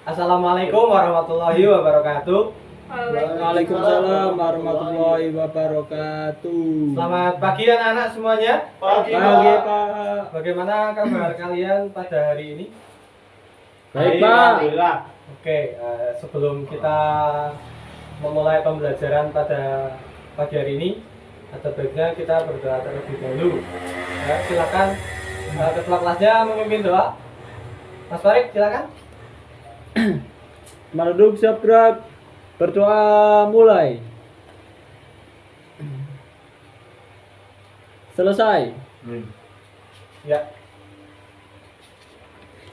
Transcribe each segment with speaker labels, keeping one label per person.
Speaker 1: Assalamualaikum warahmatullahi wabarakatuh.
Speaker 2: Waalaikumsalam warahmatullahi wabarakatuh.
Speaker 1: Selamat pagi anak-anak semuanya.
Speaker 2: Pagi Pak.
Speaker 1: Bagaimana kabar kalian pada hari ini?
Speaker 2: Baik Pak.
Speaker 1: Oke, sebelum kita memulai pembelajaran pada pagi hari ini, ada baiknya kita berdoa terlebih dahulu. Ya, silakan ketua kelasnya memimpin doa. Mas Farid, silakan.
Speaker 2: Marduk siap gerak. Berdoa mulai. Selesai.
Speaker 1: Ya.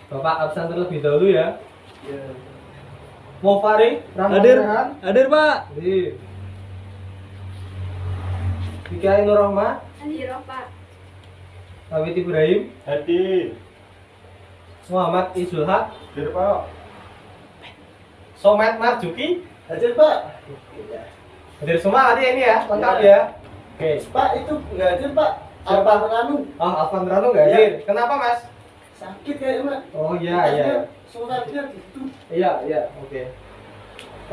Speaker 1: Bapak absen terlebih dahulu ya. Mau Farid,
Speaker 2: Hadir. Hadir Pak.
Speaker 1: Hadir. Dika Nur Rahma,
Speaker 3: Hadir Pak.
Speaker 1: Awit Ibrahim,
Speaker 4: Hadir.
Speaker 1: Muhammad Izulhaq,
Speaker 4: Hadir Pak.
Speaker 1: Somet Marjuki.
Speaker 4: Hadir Pak.
Speaker 1: Hadir semua hari ini ya, lengkap ya. Oke.
Speaker 4: Pak itu nggak hadir Pak.
Speaker 1: Siapa?
Speaker 4: Alfa Ranu
Speaker 1: Oh, Alvan Rano nggak
Speaker 4: Iya.
Speaker 1: hadir. Kenapa Mas?
Speaker 4: sakit kayaknya Pak.
Speaker 1: Oh iya.
Speaker 4: Suratnya gitu.
Speaker 1: Iya, oke.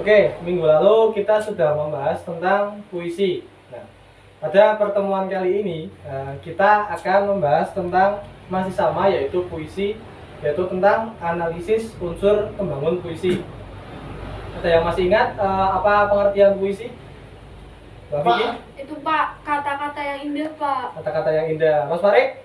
Speaker 1: Oke, minggu lalu kita sudah membahas tentang puisi. Nah, pada pertemuan kali ini kita akan membahas tentang masih sama yaitu puisi, yaitu tentang analisis unsur pembangun puisi. Ada yang masih ingat apa pengertian puisi? Mbak Vicky?
Speaker 3: Itu Pak, kata-kata yang indah Pak.
Speaker 1: Kata-kata yang indah. Mas Farid?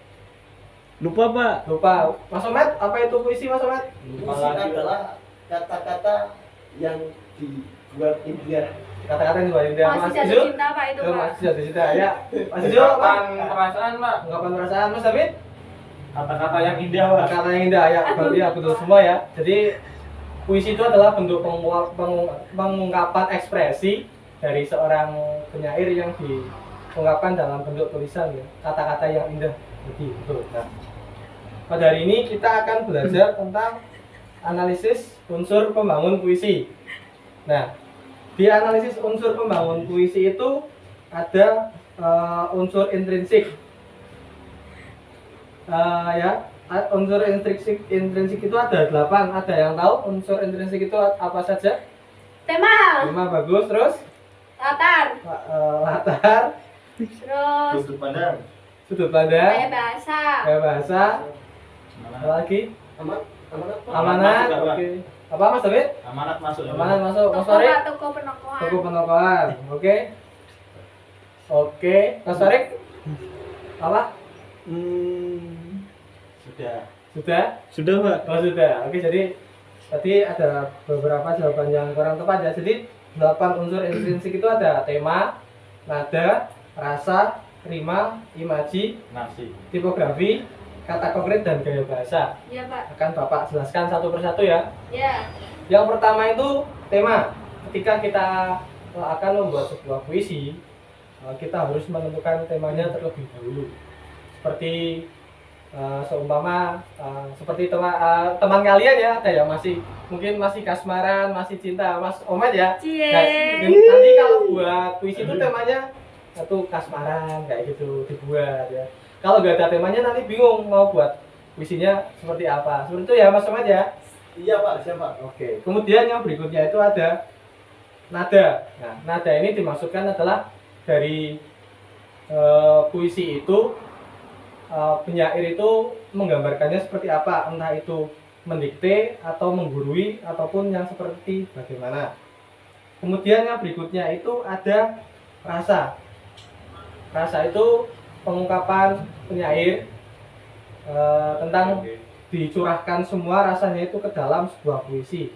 Speaker 2: Lupa Pak.
Speaker 1: Lupa. Mas Omet, apa itu puisi Mas Omet?
Speaker 4: Puisi adalah kata-kata yang dibuat indah.
Speaker 1: Kata-kata yang dibuat indah.
Speaker 3: Masih
Speaker 1: Mas
Speaker 3: jatuh
Speaker 1: Izul?
Speaker 3: cinta Pak itu Pak.
Speaker 1: Masih jatuh cinta ya. Mas Izul apa?
Speaker 4: perasaan Pak.
Speaker 1: Ungkapan perasaan. Mas David?
Speaker 4: Kata-kata yang indah Pak.
Speaker 1: Kata-kata yang indah ya. Berarti ya betul semua ya. Jadi puisi itu adalah bentuk pengungkapan ekspresi dari seorang penyair yang diungkapkan dalam bentuk tulisan ya. Kata-kata yang indah. Jadi betul. Nah, pada hari ini kita akan belajar tentang analisis unsur pembangun puisi. Nah, di analisis unsur pembangun puisi itu ada unsur intrinsik. Unsur intrinsik itu ada 8. Ada yang tahu unsur intrinsik itu apa saja?
Speaker 3: Tema,
Speaker 1: 5 bagus. Terus
Speaker 3: latar,
Speaker 1: latar,
Speaker 3: terus
Speaker 4: Sudut pandang.
Speaker 1: sudut
Speaker 3: gaya
Speaker 1: pandang,
Speaker 3: bahasa,
Speaker 1: gaya bahasa, apa lagi?
Speaker 4: Amanat.
Speaker 1: Amanat.
Speaker 4: Masuk, Pak.
Speaker 1: Oke. Apa Mas David?
Speaker 4: Amanat masuk.
Speaker 1: Amanat masuk. Mas
Speaker 3: toko
Speaker 1: Farid?
Speaker 3: Pak, toko penokohan.
Speaker 1: Toko penokohan. Oke. Oke. Mas Farid? Apa?
Speaker 4: Sudah.
Speaker 1: Sudah?
Speaker 2: Sudah Pak.
Speaker 1: Oh sudah. Oke, jadi tadi ada beberapa jawaban yang kurang tepat ya. Jadi 8 unsur intrinsik itu ada tema, nada, rasa, rima, imaji,
Speaker 4: Nasi.
Speaker 1: tipografi, kata konkret, dan gaya bahasa.
Speaker 3: Iya Pak.
Speaker 1: Akan Bapak jelaskan satu persatu ya.
Speaker 3: Ya.
Speaker 1: Yang pertama itu tema. Ketika kita akan membuat sebuah puisi, kita harus menentukan temanya terlebih dahulu. Seperti seumpama seperti teman kalian ya, ada yang mungkin masih kasmaran, masih cinta, Mas Omet ya.
Speaker 3: Cie.
Speaker 1: Nah, nanti kalau buat puisi itu temanya satu kasmaran kayak gitu dibuat ya. Kalau nggak ada temanya nanti bingung mau buat puisinya seperti apa. Seperti itu ya Mas Omet ya.
Speaker 4: Iya Pak, siapa?
Speaker 1: Oke. Kemudian yang berikutnya itu ada nada. Nah, nada ini dimaksudkan adalah dari puisi itu penyair itu menggambarkannya seperti apa, entah itu mendikte atau menggurui ataupun yang seperti bagaimana. Kemudian yang berikutnya itu ada rasa. Rasa itu pengungkapan penyair tentang dicurahkan semua rasanya itu ke dalam sebuah puisi.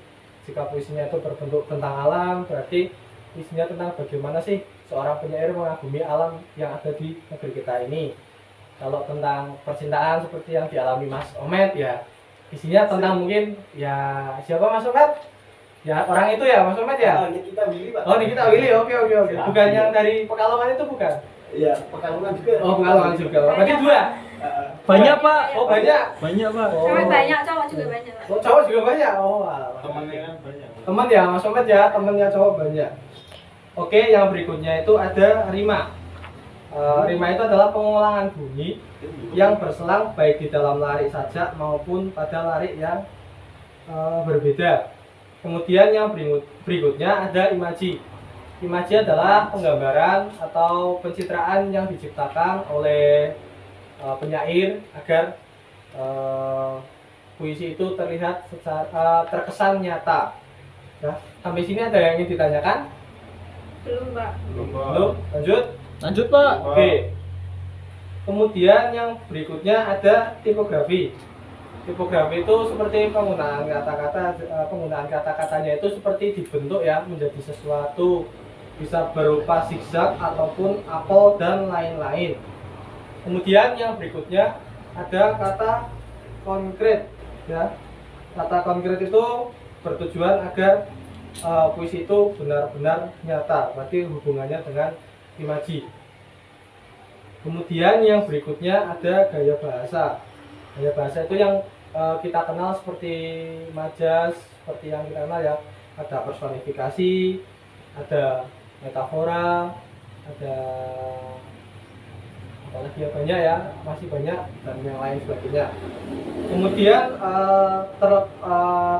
Speaker 1: Jika puisinya itu berbentuk tentang alam, berarti puisinya tentang bagaimana sih seorang penyair mengagumi alam yang ada di negeri kita ini. Kalau tentang percintaan seperti yang dialami Mas Omet ya, isinya tentang mungkin ya siapa Mas Omet? Ya orang itu ya Mas Omet ya.
Speaker 4: Nikita Willy Pak.
Speaker 1: Oh Nikita Willy, oke. Bukan yang dari Pekalongan itu bukan?
Speaker 4: Iya, Pekalongan juga.
Speaker 1: Oh Pekalongan juga. Berarti 2.
Speaker 2: Banyak Pak.
Speaker 1: Oh banyak.
Speaker 2: Banyak Pak.
Speaker 1: Oh.
Speaker 3: Cewek banyak, cowok juga banyak Pak.
Speaker 1: Oh cowok juga banyak. Oh alah.
Speaker 4: Temannya kan banyak.
Speaker 1: Teman ya Mas Omet ya, temennya cowok banyak. Oke, yang berikutnya itu ada rima. Rima itu adalah pengulangan bunyi yang berselang baik di dalam larik sajak maupun pada larik yang berbeda. Kemudian yang berikutnya ada imaji. Imaji adalah penggambaran atau pencitraan yang diciptakan oleh penyair agar puisi itu terlihat secara terkesan nyata. Ya, sampai sini ada yang ingin ditanyakan?
Speaker 3: Belum, Pak.
Speaker 1: Belum? Lanjut?
Speaker 2: Lanjut Pak.
Speaker 1: Oke. Kemudian yang berikutnya ada tipografi. Tipografi itu seperti penggunaan kata-katanya itu seperti dibentuk ya menjadi sesuatu, bisa berupa zigzag ataupun apel dan lain-lain. Kemudian yang berikutnya ada kata konkret ya. Kata konkret itu bertujuan agar puisi itu benar-benar nyata, berarti hubungannya dengan imaji. Kemudian yang berikutnya ada gaya bahasa. Gaya bahasa itu yang kita kenal seperti majas, seperti yang kita kenal ya. Ada personifikasi, ada metafora, ada apalagi ya, banyak ya, masih banyak dan yang lain sebagainya. Kemudian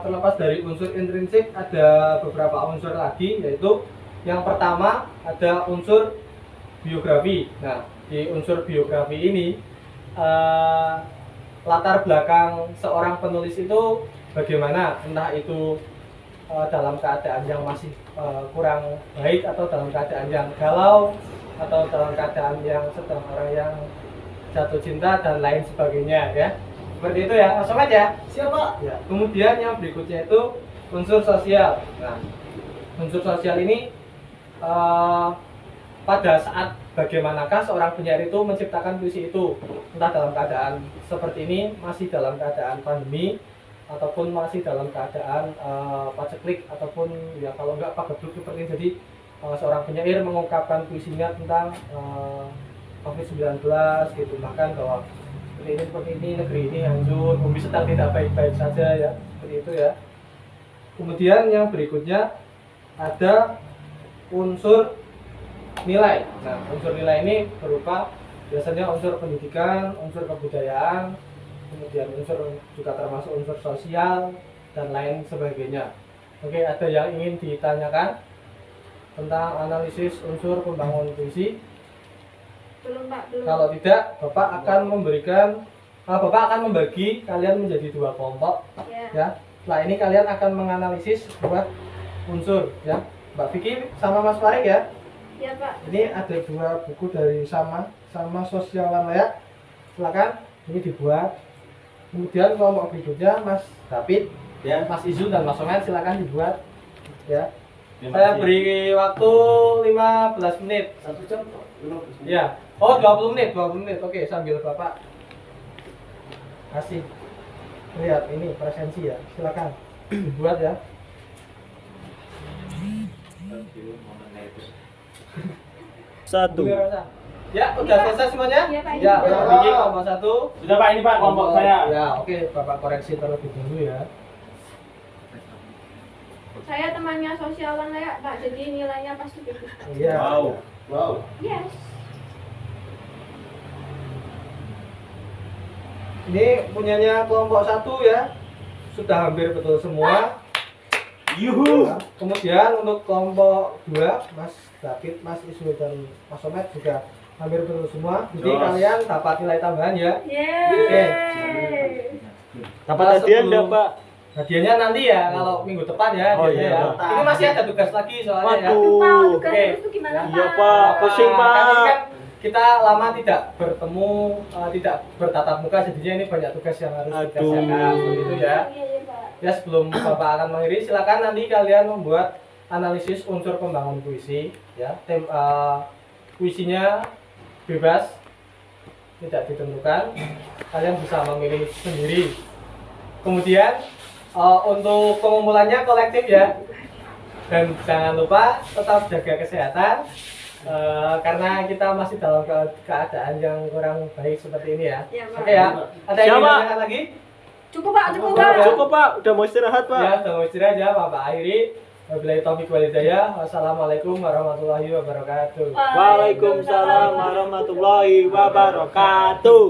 Speaker 1: terlepas dari unsur intrinsik ada beberapa unsur lagi, yaitu yang pertama ada unsur biografi. Nah, di unsur biografi ini latar belakang seorang penulis itu bagaimana, entah itu dalam keadaan yang masih kurang baik atau dalam keadaan yang galau atau dalam keadaan yang sedang orang yang jatuh cinta dan lain sebagainya ya. Seperti itu ya, Mas Somet ya.
Speaker 4: Siapa?
Speaker 1: Ya. Kemudian yang berikutnya itu unsur sosial. Nah, unsur sosial ini pada saat bagaimanakah seorang penyair itu menciptakan puisi itu, entah dalam keadaan seperti ini, masih dalam keadaan pandemi, ataupun masih dalam keadaan paceklik, ataupun ya kalau enggak pagebluk seperti ini. Jadi seorang penyair mengungkapkan puisinya tentang COVID-19 gitu, bahkan bahwa seperti ini negeri ini hancur, bumi sedang tidak baik-baik saja ya, seperti itu ya. Kemudian yang berikutnya ada unsur nilai. Nah, unsur nilai ini berupa biasanya unsur pendidikan, unsur kebudayaan, kemudian unsur juga termasuk unsur sosial dan lain sebagainya. Oke, ada yang ingin ditanyakan tentang analisis unsur pembangun puisi?
Speaker 3: Belum, Pak. Belum.
Speaker 1: Kalau tidak, Bapak akan membagi kalian menjadi dua kelompok
Speaker 3: Ya.
Speaker 1: ya. Setelah ini kalian akan menganalisis dua unsur ya. Mbak Vicky sama Mas Farid ya.
Speaker 3: Ya, Pak.
Speaker 1: Ini ada dua buku dari sama sosialan layak. Silakan ini dibuat. Kemudian kelompok berikutnya Mas David,
Speaker 4: Ya.
Speaker 1: Mas Izul dan Mas Somet silakan dibuat ya.
Speaker 4: Terima
Speaker 1: Saya
Speaker 4: kasih.
Speaker 1: beri waktu 15 menit.
Speaker 4: 1 jam. 15 menit.
Speaker 1: Ya. Oh, 20 menit, 20 menit. Oke, sambil Bapak kasih lihat ini presensi ya. Silakan dibuat ya.
Speaker 2: Satu.
Speaker 1: Ya, udah selesai semuanya?
Speaker 3: Iya, Pak.
Speaker 1: Ya,
Speaker 3: Ini
Speaker 1: Pak
Speaker 3: sudah.
Speaker 1: Vicky kelompok 1.
Speaker 4: Sudah Pak, ini Pak kelompok saya.
Speaker 1: Ya, oke, Bapak koreksi terlebih dahulu ya.
Speaker 3: Saya temannya sosialan layak, Pak. Jadi nilainya pasti bagus.
Speaker 1: Iya.
Speaker 4: Wow. Wow.
Speaker 3: Yes.
Speaker 1: Ini punyanya kelompok 1 ya. Sudah hampir betul semua.
Speaker 4: Yuhu.
Speaker 1: Nah, kemudian untuk kelompok 2, Mas David, Mas Ismail dan Mas Somet juga hampir betul semua. Jadi
Speaker 4: Jos.
Speaker 1: kalian dapat nilai tambahan ya.
Speaker 3: Yeay.
Speaker 2: Dapat
Speaker 1: Nah,
Speaker 2: hadiah
Speaker 1: sebelum-
Speaker 2: enggak, Pak?
Speaker 1: Hadiahnya nanti ya kalau minggu depan ya.
Speaker 2: Oh,
Speaker 1: hadiahnya
Speaker 2: iya,
Speaker 1: ya.
Speaker 4: Pak.
Speaker 1: Ini masih ada tugas lagi soalnya ya.
Speaker 2: Waduh.
Speaker 3: Pak, tugas
Speaker 1: Oke.
Speaker 3: itu gimana,
Speaker 1: Ya.
Speaker 3: Pak?
Speaker 2: Iya, Pak. Pusing, Pak.
Speaker 1: Kan ini kan kita lama tidak bertemu, tidak bertatap muka, jadinya ini banyak tugas yang harus kita
Speaker 2: Aduh.
Speaker 1: siapkan seperti itu ya.
Speaker 3: Iya, iya, Pak.
Speaker 1: Ya, sebelum Bapak akan mengakhiri, silakan nanti kalian membuat analisis unsur pembangun puisi ya. Puisinya bebas, tidak ditentukan, kalian bisa memilih sendiri. Kemudian untuk pengumpulannya kolektif ya, dan jangan lupa tetap jaga kesehatan karena kita masih dalam keadaan yang kurang baik seperti ini ya.
Speaker 3: Iya, Pak.
Speaker 1: Oke ya, ada yang
Speaker 2: Siapa?
Speaker 1: ingin ditanyakan lagi?
Speaker 3: Cukup, Pak. Cukup,
Speaker 1: Cukup,
Speaker 3: Pak.
Speaker 1: ya.
Speaker 2: Cukup, Pak. Udah mau istirahat, Pak.
Speaker 1: Ya, sudah mau istirahat ya, Bapak akhiri. Wabillahi taufiq wal hidayah. Wassalamualaikum warahmatullahi wabarakatuh.
Speaker 2: Waalaikumsalam warahmatullahi wabarakatuh.